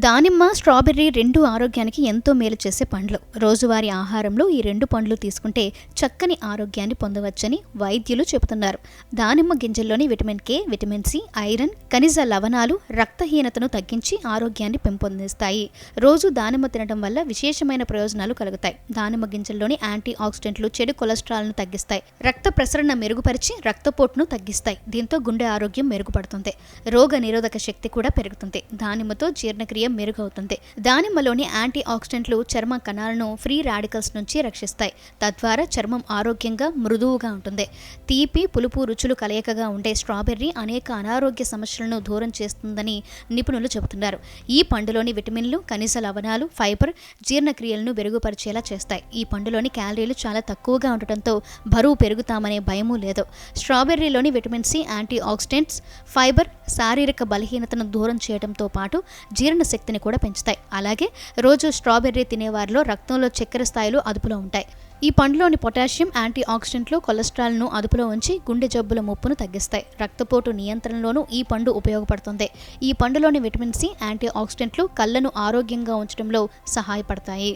దానిమ్మ, స్ట్రాబెర్రీ రెండు ఆరోగ్యానికి ఎంతో మేలు చేసే పండ్లు. రోజువారీ ఆహారంలో ఈ రెండు పండ్లు తీసుకుంటే చక్కని ఆరోగ్యాన్ని పొందవచ్చని వైద్యులు చెబుతున్నారు. దానిమ్మ గింజల్లోని vitamin K, vitamin C, iron, ఖనిజ లవణాలు రక్తహీనతను తగ్గించి ఆరోగ్యాన్ని పెంపొందిస్తాయి. రోజు దానిమ్మ తినడం వల్ల విశేషమైన ప్రయోజనాలు కలుగుతాయి. దానిమ్మ గింజల్లోని యాంటీ ఆక్సిడెంట్లు చెడు కొలెస్ట్రాల్ను తగ్గిస్తాయి. రక్త ప్రసరణ మెరుగుపరిచి రక్తపోటును తగ్గిస్తాయి. దీంతో గుండె ఆరోగ్యం మెరుగుపడుతుంది. రోగ నిరోధక శక్తి కూడా పెరుగుతుంది. దానిమ్మతో జీర్ణక్రియ మెరుగవుతుంది. దానిమ్మలోని యాంటీ ఆక్సిడెంట్లు చర్మ కణాలను ఫ్రీ రాడికల్స్ నుంచి రక్షిస్తాయి. తద్వారా చర్మం ఆరోగ్యంగా మృదువుగా ఉంటుంది. తీపి, పులుపు రుచులు కలయికగా ఉండే స్ట్రాబెర్రీ అనేక అనారోగ్య సమస్యలను దూరం చేస్తుందని నిపుణులు చెబుతున్నారు. ఈ పండులోని విటమిన్లు, ఖనిజ లవణాలు, ఫైబర్ జీర్ణక్రియలను మెరుగుపరిచేలా చేస్తాయి. ఈ పండులోని క్యాలరీలు చాలా తక్కువగా ఉండటంతో బరువు పెరుగుతామనే భయమూ లేదు. స్ట్రాబెర్రీలోని vitamin C, antioxidants, fibre శారీరక బలహీనతను దూరం చేయడంతో పాటు జీర్ణ శక్తిని కూడా పెంచుతాయి. అలాగే రోజు స్ట్రాబెర్రీ తినేవారిలో రక్తంలో చక్కెర స్థాయిలు అదుపులో ఉంటాయి. ఈ పండులోని పొటాషియం, యాంటీ ఆక్సిడెంట్లు కొలెస్ట్రాల్ను అదుపులో ఉంచి గుండె జబ్బుల ముప్పును తగ్గిస్తాయి. రక్తపోటు నియంత్రణలోనూ ఈ పండు ఉపయోగపడుతుంది. ఈ పండులోని విటమిన్ సి, యాంటీ ఆక్సిడెంట్లు కళ్ళను ఆరోగ్యంగా ఉంచడంలో సహాయపడతాయి.